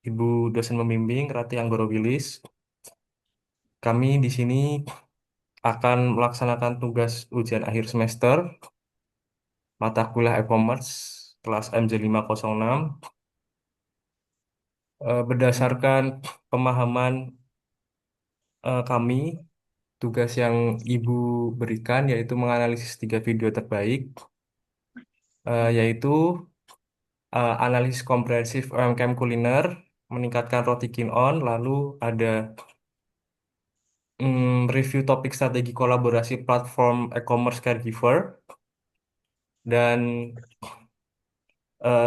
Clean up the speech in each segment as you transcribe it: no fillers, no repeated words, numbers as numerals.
Ibu dosen pembimbing Rati Anggoro Wilis. Kami di sini akan melaksanakan tugas ujian akhir semester mata kuliah e-commerce kelas MJ506 berdasarkan pemahaman kami. Tugas yang Ibu berikan yaitu menganalisis 3 video terbaik, yaitu analisis komprehensif UMKM kuliner, meningkatkan roti Kin-On, lalu ada review topik strategi kolaborasi platform e-commerce caregiver, dan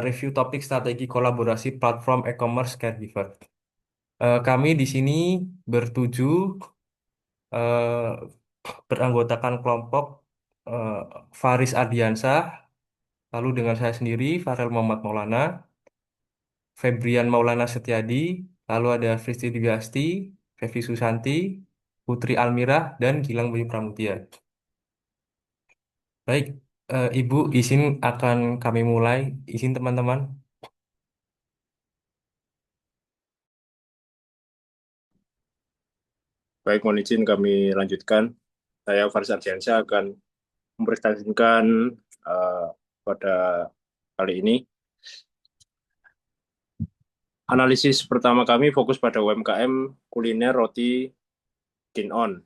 review topik strategi kolaborasi platform e-commerce caregiver. Kami di sini bertujuh, eh, beranggotakan kelompok eh, Faris Ardiansah, lalu dengan saya sendiri, Farel Muhammad Maulana, Febrian Maulana Setiadi, lalu ada Fristi Dwiasti, Fevi Susanti, Putri Almirah, dan Gilang Bayu Pramutia. Baik, Ibu, izin akan kami mulai. Izin teman-teman. Baik, mohon izin kami lanjutkan. Saya Faris Ardiansyah akan mempresentasikan eh, pada kali ini. Analisis pertama kami fokus pada UMKM kuliner roti Kin-On.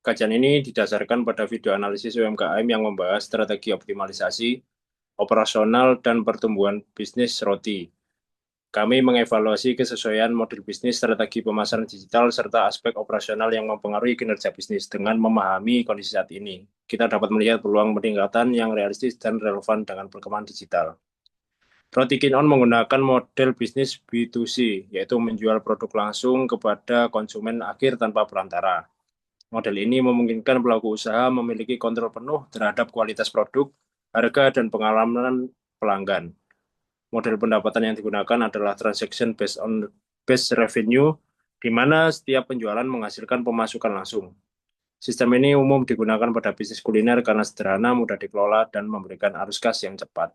Kajian ini didasarkan pada video analisis UMKM yang membahas strategi optimalisasi, operasional, dan pertumbuhan bisnis roti. Kami mengevaluasi kesesuaian model bisnis, strategi pemasaran digital, serta aspek operasional yang mempengaruhi kinerja bisnis. Dengan memahami kondisi saat ini, kita dapat melihat peluang peningkatan yang realistis dan relevan dengan perkembangan digital. Roti Kin-On menggunakan model bisnis B2C, yaitu menjual produk langsung kepada konsumen akhir tanpa perantara. Model ini memungkinkan pelaku usaha memiliki kontrol penuh terhadap kualitas produk, harga, dan pengalaman pelanggan. Model pendapatan yang digunakan adalah transaction based on base revenue, di mana setiap penjualan menghasilkan pemasukan langsung. Sistem ini umum digunakan pada bisnis kuliner karena sederhana, mudah dikelola, dan memberikan arus kas yang cepat.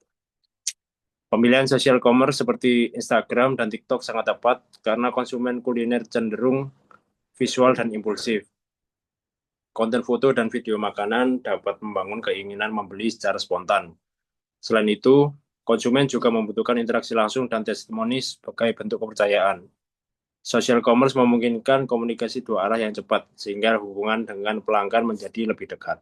Pemilihan social commerce seperti Instagram dan TikTok sangat tepat karena konsumen kuliner cenderung visual dan impulsif. Konten foto dan video makanan dapat membangun keinginan membeli secara spontan. Selain itu, konsumen juga membutuhkan interaksi langsung dan testimoni sebagai bentuk kepercayaan. Social commerce memungkinkan komunikasi dua arah yang cepat, sehingga hubungan dengan pelanggan menjadi lebih dekat.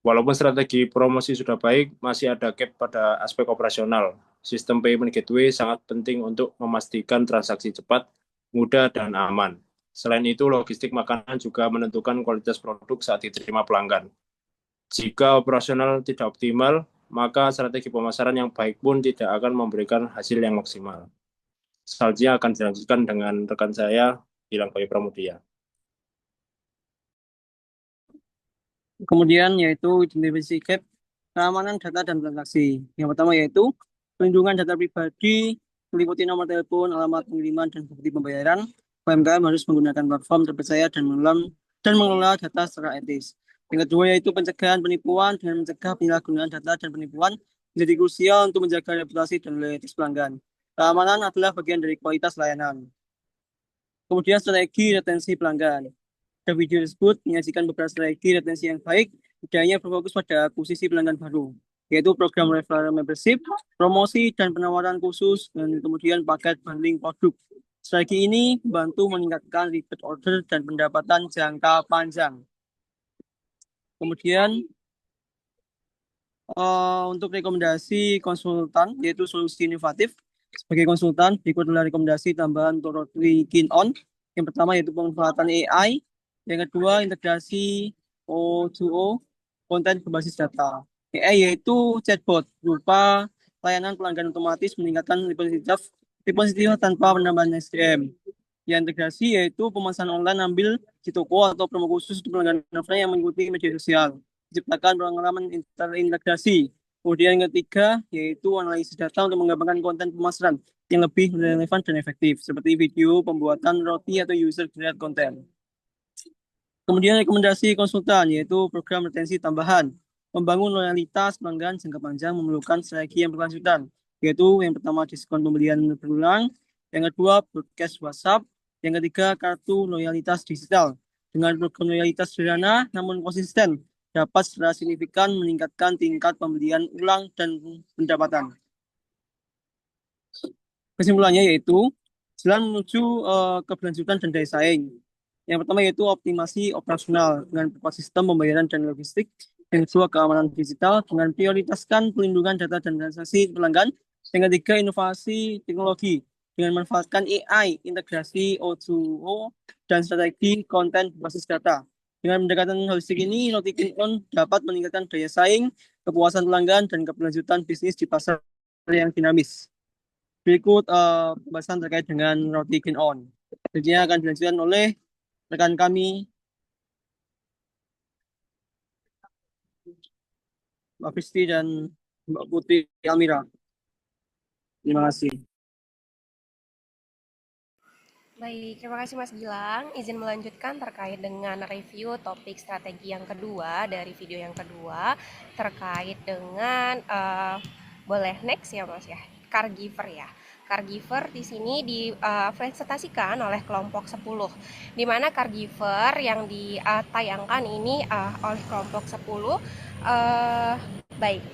Walaupun strategi promosi sudah baik, masih ada gap pada aspek operasional. Sistem payment gateway sangat penting untuk memastikan transaksi cepat, mudah, dan aman. Selain itu, logistik makanan juga menentukan kualitas produk saat diterima pelanggan. Jika operasional tidak optimal, maka strategi pemasaran yang baik pun tidak akan memberikan hasil yang maksimal. Selanjutnya akan dilanjutkan dengan rekan saya, Gilang Bayu Pramudia. Kemudian yaitu identifikasi gap, keamanan data dan transaksi. Yang pertama yaitu perlindungan data pribadi, meliputi nomor telepon, alamat pengiriman, dan bukti pembayaran. UMKM harus menggunakan platform terpercaya dan mengelola data secara etis. Yang kedua yaitu pencegahan penipuan dengan mencegah penyalahgunaan data dan penipuan menjadi krusial untuk menjaga reputasi dan loyalitas pelanggan. Keamanan adalah bagian dari kualitas layanan. Kemudian strategi retensi pelanggan. Pada video tersebut menyajikan beberapa strategi retensi yang baik, tidaknya berfokus pada akuisisi pelanggan baru, yaitu program referral membership, promosi dan penawaran khusus, dan kemudian paket bundling produk. Strategi ini membantu meningkatkan repeat order dan pendapatan jangka panjang. Kemudian untuk rekomendasi konsultan, yaitu solusi inovatif. Sebagai konsultan, berikut adalah rekomendasi tambahan untuk roti Kin-On. Yang pertama yaitu pemanfaatan AI. Yang kedua, integrasi O2O, konten berbasis data. AI yaitu chatbot, berupa layanan pelanggan otomatis meningkatkan responsivitas tanpa penambahan SDM. Yang integrasi yaitu pemesanan online ambil di toko atau promo khusus untuk pelanggan offline yang mengikuti media sosial. Menciptakan pengalaman terintegrasi. Kemudian yang ketiga yaitu analisis data untuk mengembangkan konten pemasaran yang lebih relevan dan efektif, seperti video, pembuatan roti, atau user-generated content. Kemudian rekomendasi konsultan, yaitu program retensi tambahan. Membangun loyalitas pelanggan jangka panjang memerlukan strategi yang berkelanjutan, yaitu yang pertama diskon pembelian berulang, yang kedua broadcast WhatsApp, yang ketiga kartu loyalitas digital. Dengan program loyalitas sederhana namun konsisten, dapat secara signifikan meningkatkan tingkat pembelian ulang dan pendapatan. Kesimpulannya yaitu jalan menuju keberlanjutan dan daya saing. Yang pertama yaitu optimasi operasional dengan sistem pembayaran dan logistik. Yang kedua keamanan digital dengan prioritaskan pelindungan data dan transaksi pelanggan. Yang ketiga inovasi teknologi dengan memanfaatkan AI, integrasi O2O, dan strategi konten berbasis data. Dengan pendekatan holistik ini, Rotikin dapat meningkatkan daya saing, kepuasan pelanggan, dan keberlanjutan bisnis di pasar yang dinamis. Berikut pembahasan terkait dengan roti Green On. Selanjutnya akan dilanjutkan oleh rekan kami, Mbak Fisti dan Mbak Putri Almira. Terima kasih. Baik, terima kasih Mas Gilang. Izin melanjutkan terkait dengan review topik strategi yang kedua dari video yang kedua terkait dengan boleh next ya Mas ya, caregiver ya. Caregiver di sini dipresentasikan oleh kelompok 10, di mana caregiver yang ditayangkan ini oleh kelompok 10. Baik,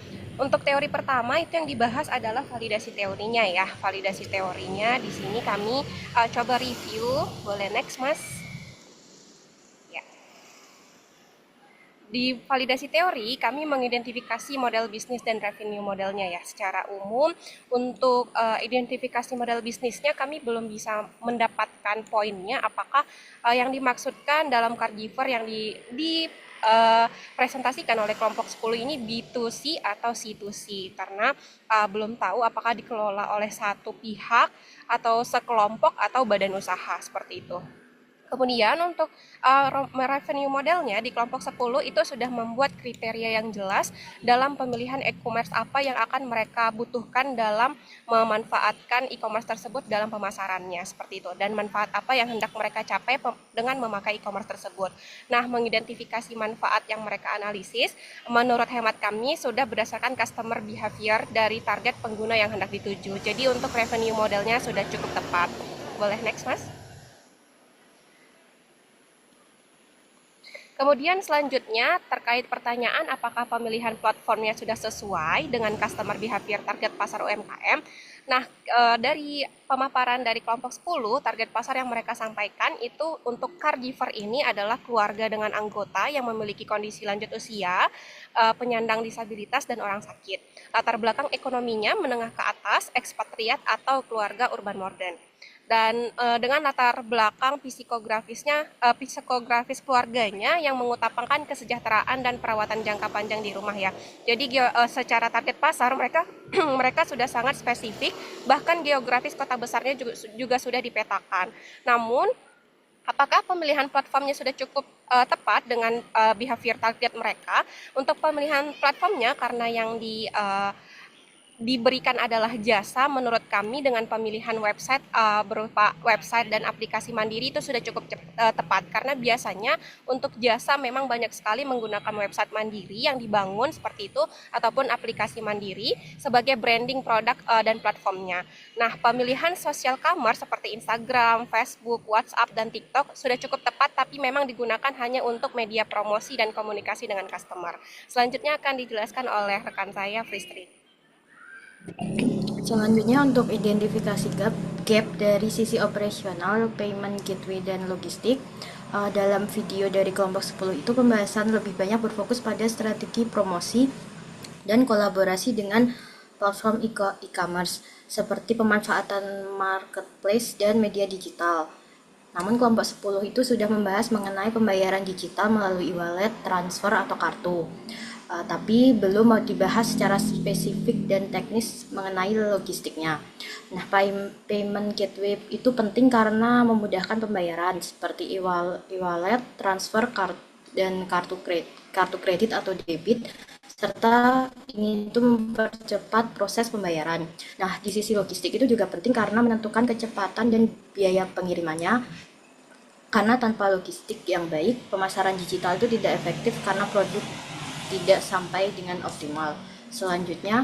untuk teori pertama itu yang dibahas adalah validasi teorinya ya. Validasi teorinya di sini kami coba review. Boleh next Mas? Ya. Di validasi teori, kami mengidentifikasi model bisnis dan revenue modelnya ya. Secara umum, untuk identifikasi model bisnisnya kami belum bisa mendapatkan poinnya apakah yang dimaksudkan dalam caregiver yang presentasikan oleh kelompok 10 ini B2C atau C2C, karena belum tahu apakah dikelola oleh satu pihak atau sekelompok atau badan usaha seperti itu. Kemudian untuk revenue modelnya di kelompok 10 itu sudah membuat kriteria yang jelas dalam pemilihan e-commerce apa yang akan mereka butuhkan dalam memanfaatkan e-commerce tersebut dalam pemasarannya seperti itu, dan manfaat apa yang hendak mereka capai dengan memakai e-commerce tersebut. Nah, mengidentifikasi manfaat yang mereka analisis menurut hemat kami sudah berdasarkan customer behavior dari target pengguna yang hendak dituju. Jadi untuk revenue modelnya sudah cukup tepat. Boleh next Mas? Kemudian selanjutnya terkait pertanyaan apakah pemilihan platformnya sudah sesuai dengan customer behavior target pasar UMKM. Nah, dari pemaparan dari kelompok 10, target pasar yang mereka sampaikan itu untuk caregiver ini adalah keluarga dengan anggota yang memiliki kondisi lanjut usia, penyandang disabilitas, dan orang sakit. Latar belakang ekonominya menengah ke atas, ekspatriat atau keluarga urban modern. Dan dengan latar belakang psikografis keluarganya yang mengutamakan kesejahteraan dan perawatan jangka panjang di rumah ya. Jadi secara target pasar mereka mereka sudah sangat spesifik, bahkan geografis kota besarnya juga sudah dipetakan. Namun apakah pemilihan platformnya sudah cukup tepat dengan behavior target mereka? Untuk pemilihan platformnya, karena yang diberikan adalah jasa, menurut kami dengan pemilihan website berupa website dan aplikasi mandiri itu sudah cukup tepat, karena biasanya untuk jasa memang banyak sekali menggunakan website mandiri yang dibangun seperti itu ataupun aplikasi mandiri sebagai branding produk dan platformnya. Nah, pemilihan social commerce seperti Instagram, Facebook, WhatsApp, dan TikTok sudah cukup tepat, tapi memang digunakan hanya untuk media promosi dan komunikasi dengan customer. Selanjutnya akan dijelaskan oleh rekan saya, Fristri. Selanjutnya untuk identifikasi gap dari sisi operasional, payment gateway, dan logistik. Dalam video dari kelompok 10 itu pembahasan lebih banyak berfokus pada strategi promosi dan kolaborasi dengan platform e-commerce seperti pemanfaatan marketplace dan media digital. Namun kelompok 10 itu sudah membahas mengenai pembayaran digital melalui e-wallet, transfer, atau kartu. Tapi belum mau dibahas secara spesifik dan teknis mengenai logistiknya. Nah, payment gateway itu penting karena memudahkan pembayaran seperti e-wallet, transfer, dan kartu kredit atau debit, serta ingin itu mempercepat proses pembayaran. Nah, di sisi logistik itu juga penting karena menentukan kecepatan dan biaya pengirimannya. Karena tanpa logistik yang baik, pemasaran digital itu tidak efektif karena produk tidak sampai dengan optimal. Selanjutnya,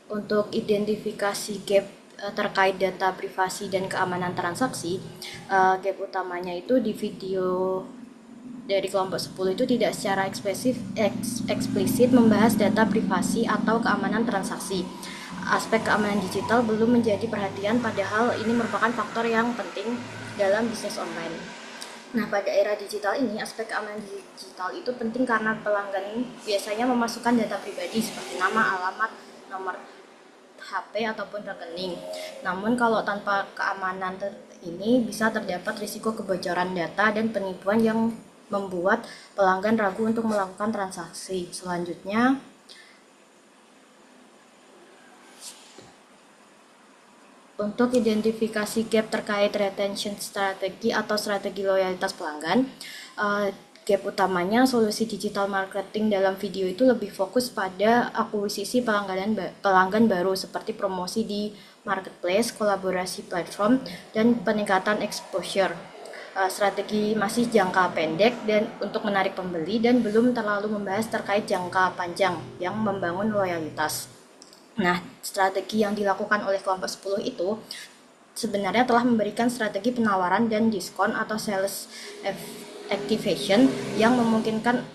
Untuk identifikasi gap terkait data privasi dan keamanan transaksi, gap utamanya itu di video dari kelompok 10 itu tidak secara eksplisit membahas data privasi atau keamanan transaksi. Aspek keamanan digital belum menjadi perhatian, padahal ini merupakan faktor yang penting dalam bisnis online. Nah, pada era digital ini, aspek keamanan digital itu penting karena pelanggan biasanya memasukkan data pribadi seperti nama, alamat, nomor HP ataupun rekening. Namun kalau tanpa keamanan ini bisa terdapat risiko kebocoran data dan penipuan yang membuat pelanggan ragu untuk melakukan transaksi. Selanjutnya, untuk identifikasi gap terkait retention strategi atau strategi loyalitas pelanggan, gap utamanya solusi digital marketing dalam video itu lebih fokus pada akuisisi pelanggan baru seperti promosi di marketplace, kolaborasi platform, dan peningkatan exposure. Strategi masih jangka pendek dan untuk menarik pembeli dan belum terlalu membahas terkait jangka panjang yang membangun loyalitas. Nah, strategi yang dilakukan oleh kelompok 10 itu sebenarnya telah memberikan strategi penawaran dan diskon atau sales activation yang kemungkinan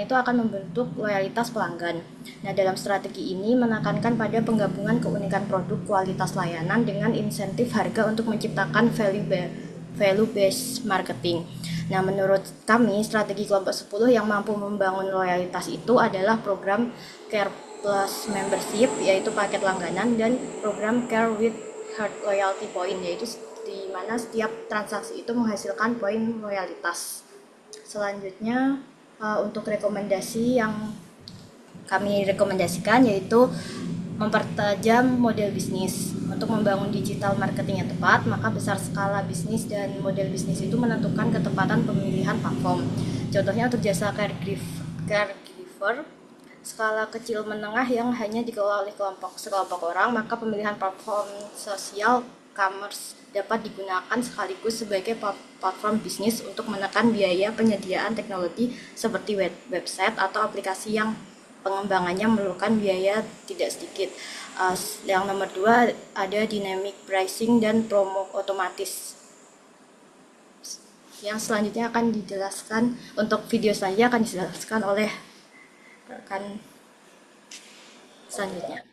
itu akan membentuk loyalitas pelanggan. Nah, dalam strategi ini menekankan pada penggabungan keunikan produk, kualitas layanan dengan insentif harga untuk menciptakan value based marketing. Nah, menurut kami strategi kelompok 10 yang mampu membangun loyalitas itu adalah program Care Plus Membership, yaitu paket langganan, dan program Care with Heart Loyalty Point, yaitu di mana setiap transaksi itu menghasilkan poin loyalitas. Selanjutnya, untuk rekomendasi yang kami rekomendasikan yaitu mempertajam model bisnis. Untuk membangun digital marketing yang tepat, maka besar skala bisnis dan model bisnis itu menentukan ketepatan pemilihan platform. Contohnya untuk jasa caregiver, skala kecil menengah yang hanya dikelola oleh sekelompok orang, maka pemilihan platform sosial commerce dapat digunakan sekaligus sebagai platform bisnis untuk menekan biaya penyediaan teknologi seperti website atau aplikasi yang pengembangannya memerlukan biaya tidak sedikit. Yang nomor 2 ada dynamic pricing dan promo otomatis. Yang selanjutnya akan dijelaskan, untuk video selanjutnya akan dijelaskan oleh rekan selanjutnya.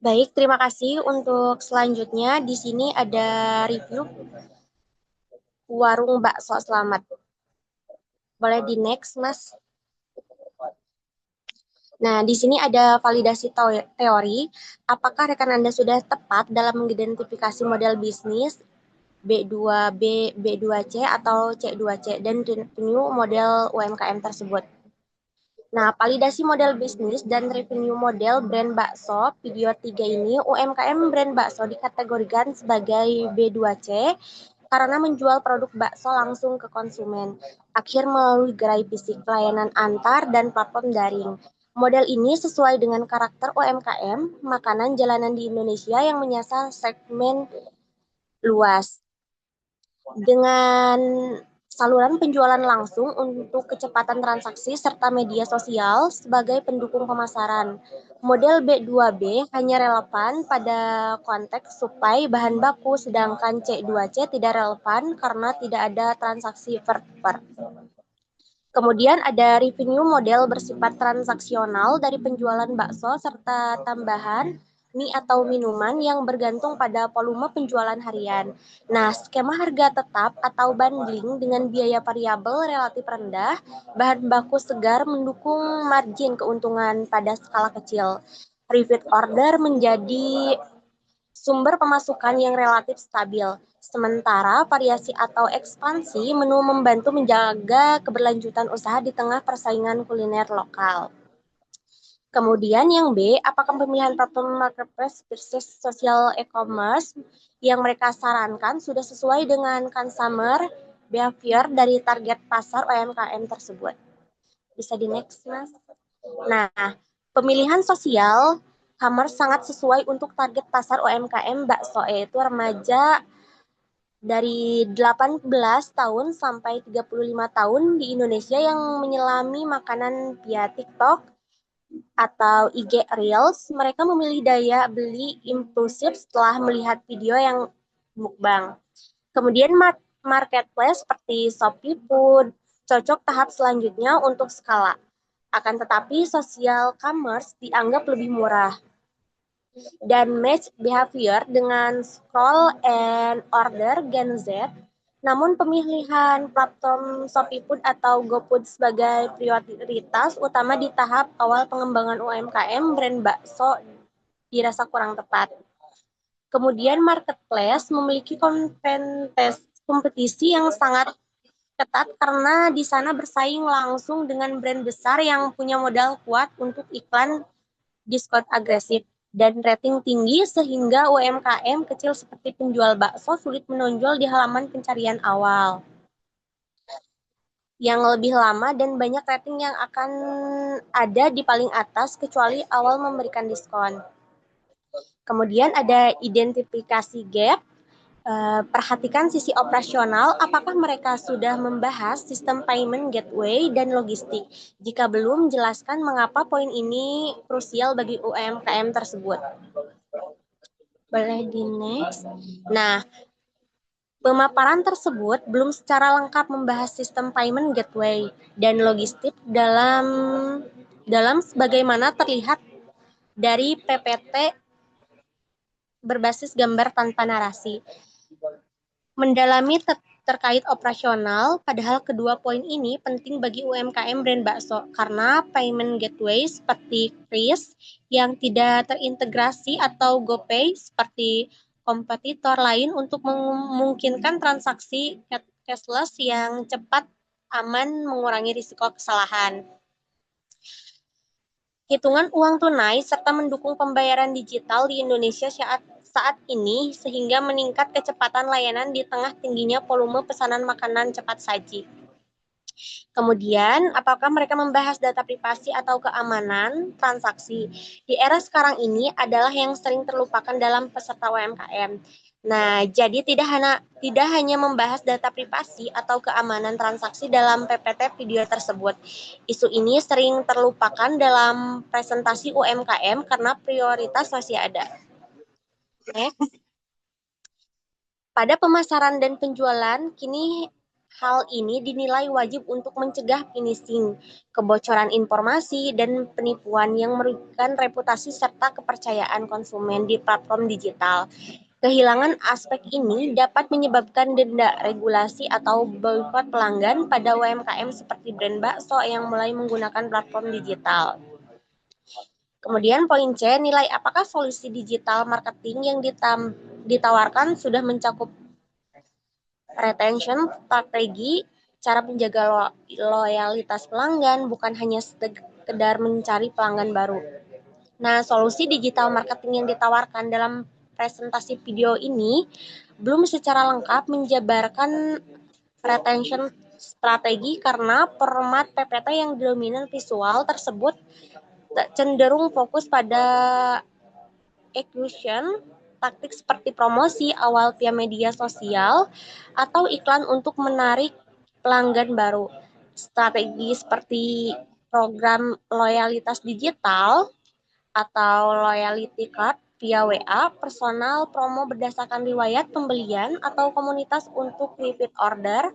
Baik, terima kasih. Untuk selanjutnya di sini ada review warung bakso Selamat. Boleh di next, Mas? Nah, di sini ada validasi teori. Apakah rekan Anda sudah tepat dalam mengidentifikasi model bisnis B2B, B2C atau C2C dan revenue model UMKM tersebut? Nah, validasi model bisnis dan revenue model brand bakso video 3 ini, UMKM brand bakso dikategorikan sebagai B2C karena menjual produk bakso langsung ke konsumen, akhir melalui gerai fisik, pelayanan antar, dan platform daring. Model ini sesuai dengan karakter UMKM, makanan jalanan di Indonesia yang menyasar segmen luas. Dengan saluran penjualan langsung untuk kecepatan transaksi serta media sosial sebagai pendukung pemasaran. Model B2B hanya relevan pada konteks supply bahan baku, sedangkan C2C tidak relevan karena tidak ada transaksi per. Kemudian ada revenue model bersifat transaksional dari penjualan bakso serta tambahan mie atau minuman yang bergantung pada volume penjualan harian. Nah, skema harga tetap atau bundling dengan biaya variabel relatif rendah, bahan baku segar mendukung margin keuntungan pada skala kecil. Repeat order menjadi sumber pemasukan yang relatif stabil. Sementara variasi atau ekspansi menu membantu menjaga keberlanjutan usaha di tengah persaingan kuliner lokal. Kemudian yang B, apakah pemilihan platform marketplace versus social e-commerce yang mereka sarankan sudah sesuai dengan consumer behavior dari target pasar UMKM tersebut? Bisa di next, Mas. Nah, pemilihan sosial commerce sangat sesuai untuk target pasar UMKM bakso, yaitu remaja dari 18 tahun sampai 35 tahun di Indonesia yang menyelami makanan via TikTok, atau IG Reels, mereka memilih daya beli impulsif setelah melihat video yang mukbang. Kemudian marketplace seperti Shopee Food cocok tahap selanjutnya untuk skala. Akan tetapi social commerce dianggap lebih murah. Dan match behavior dengan scroll and order Gen Z. Namun pemilihan platform Shopee Food atau GoFood sebagai prioritas utama di tahap awal pengembangan UMKM brand bakso dirasa kurang tepat. Kemudian marketplace memiliki kompetisi yang sangat ketat karena di sana bersaing langsung dengan brand besar yang punya modal kuat untuk iklan diskon agresif dan rating tinggi sehingga UMKM kecil seperti penjual bakso sulit menonjol di halaman pencarian awal yang lebih lama dan banyak rating yang akan ada di paling atas kecuali awal memberikan diskon. Kemudian ada identifikasi gap. Perhatikan sisi operasional, apakah mereka sudah membahas sistem payment gateway dan logistik. Jika belum, jelaskan mengapa poin ini krusial bagi UMKM tersebut. Boleh di next. Nah, pemaparan tersebut belum secara lengkap membahas sistem payment gateway dan logistik dalam sebagaimana terlihat dari PPT berbasis gambar tanpa narasi. Mendalami terkait operasional, padahal kedua poin ini penting bagi UMKM brand bakso karena payment gateway seperti Kris yang tidak terintegrasi atau GoPay seperti kompetitor lain untuk memungkinkan transaksi cashless yang cepat, aman, mengurangi risiko kesalahan. Hitungan uang tunai serta mendukung pembayaran digital di Indonesia saat ini sehingga meningkat kecepatan layanan di tengah tingginya volume pesanan makanan cepat saji. Kemudian, apakah mereka membahas data privasi atau keamanan transaksi? Di era sekarang ini adalah yang sering terlupakan dalam peserta UMKM. Nah, jadi tidak hanya membahas data privasi atau keamanan transaksi dalam PPT video tersebut. Isu ini sering terlupakan dalam presentasi UMKM karena prioritas masih ada. Next. Pada pemasaran dan penjualan, kini hal ini dinilai wajib untuk mencegah finishing, kebocoran informasi, dan penipuan yang merugikan reputasi serta kepercayaan konsumen di platform digital. Kehilangan aspek ini dapat menyebabkan denda regulasi atau boikot pelanggan pada UMKM seperti brand bakso yang mulai menggunakan platform digital. Kemudian poin C, nilai apakah solusi digital marketing yang ditawarkan sudah mencakup retention strategi, cara menjaga loyalitas pelanggan, bukan hanya sekedar mencari pelanggan baru. Nah, solusi digital marketing yang ditawarkan dalam presentasi video ini belum secara lengkap menjabarkan retention strategi karena format PPT yang dominan visual tersebut cenderung fokus pada acquisition, taktik seperti promosi awal via media sosial atau iklan untuk menarik pelanggan baru. Strategi seperti program loyalitas digital atau loyalty card via WA, personal promo berdasarkan riwayat pembelian atau komunitas untuk repeat order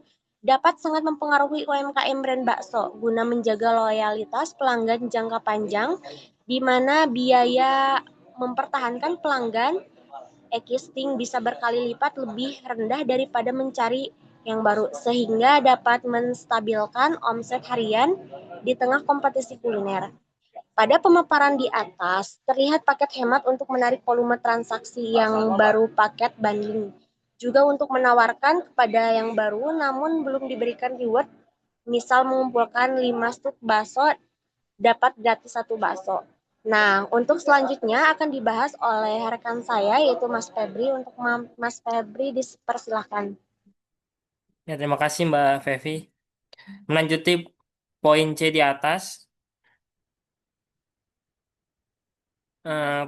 dapat sangat mempengaruhi UMKM brand bakso guna menjaga loyalitas pelanggan jangka panjang di mana biaya mempertahankan pelanggan existing bisa berkali lipat lebih rendah daripada mencari yang baru sehingga dapat menstabilkan omset harian di tengah kompetisi kuliner. Pada pemaparan di atas, terlihat paket hemat untuk menarik volume transaksi yang baru paket bundling. Juga untuk menawarkan kepada yang baru namun belum diberikan reward, misal mengumpulkan 5 stuk bakso dapat gratis 1 bakso. Nah, untuk selanjutnya akan dibahas oleh rekan saya yaitu Mas Febri. Untuk Mas Febri dipersilahkan. Ya, terima kasih Mbak Fevi. Melanjuti poin C di atas,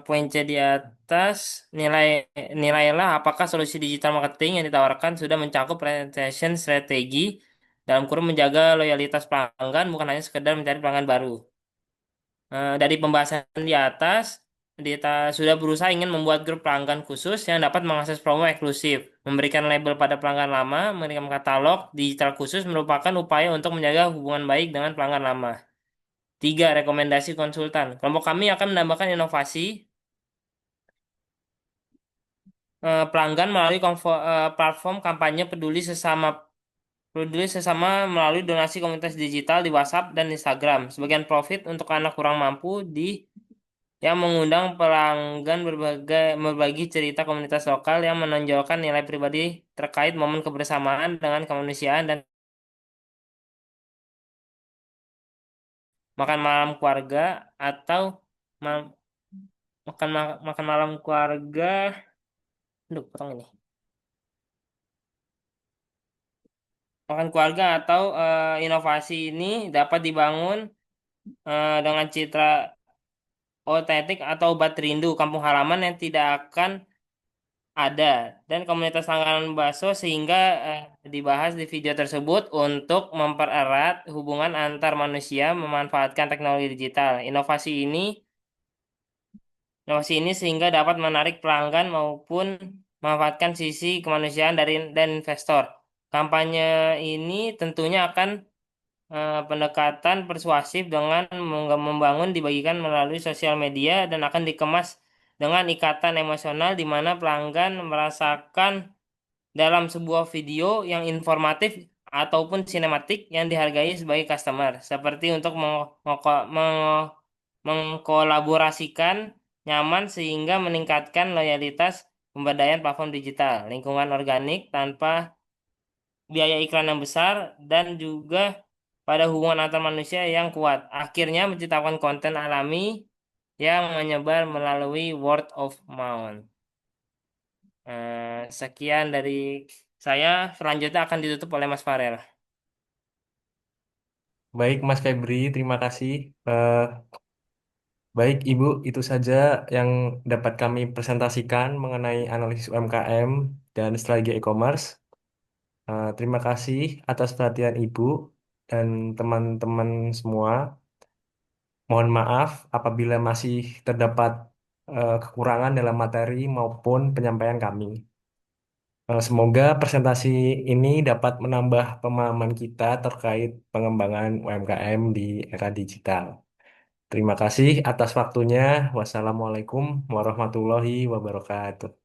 poin C di atas, nilailah apakah solusi digital marketing yang ditawarkan sudah mencakup retention strategi dalam kurun menjaga loyalitas pelanggan bukan hanya sekedar mencari pelanggan baru. Dari pembahasan di atas, kita sudah berusaha ingin membuat grup pelanggan khusus yang dapat mengakses promo eksklusif, memberikan label pada pelanggan lama, memberikan katalog digital khusus merupakan upaya untuk menjaga hubungan baik dengan pelanggan lama. Tiga, rekomendasi konsultan. Kelompok kami akan menambahkan inovasi pelanggan melalui platform kampanye peduli sesama melalui donasi komunitas digital di WhatsApp dan Instagram. Sebagian profit untuk anak kurang mampu yang mengundang pelanggan berbagi cerita komunitas lokal yang menonjolkan nilai pribadi terkait momen kebersamaan dengan kemanusiaan dan makan malam keluarga atau ma- makan malam keluarga. Aduh, potong ini. Makan keluarga atau inovasi ini dapat dibangun dengan citra otentik atau obat rindu kampung halaman yang tidak akan ada dan komunitas langganan bakso sehingga dibahas di video tersebut untuk mempererat hubungan antar manusia memanfaatkan teknologi digital. Inovasi ini sehingga dapat menarik pelanggan maupun memanfaatkan sisi kemanusiaan dari dan investor. Kampanye ini tentunya akan pendekatan persuasif dengan membangun dibagikan melalui sosial media dan akan dikemas dengan ikatan emosional di mana pelanggan merasakan dalam sebuah video yang informatif ataupun sinematik yang dihargai sebagai customer, seperti untuk mengkolaborasikan nyaman sehingga meningkatkan loyalitas pemberdayaan platform digital, lingkungan organik tanpa biaya iklan yang besar, dan juga pada hubungan antar manusia yang kuat. Akhirnya menciptakan konten alami yang menyebar melalui word of mouth. Sekian dari saya, selanjutnya akan ditutup oleh Mas Farel. Baik, Mas Febri, terima kasih. Baik, Ibu, itu saja yang dapat kami presentasikan mengenai analisis UMKM dan strategi e-commerce. Terima kasih atas perhatian Ibu dan teman-teman semua. Mohon maaf apabila masih terdapat kekurangan dalam materi maupun penyampaian kami. Semoga presentasi ini dapat menambah pemahaman kita terkait pengembangan UMKM di era digital. Terima kasih atas waktunya. Wassalamualaikum warahmatullahi wabarakatuh.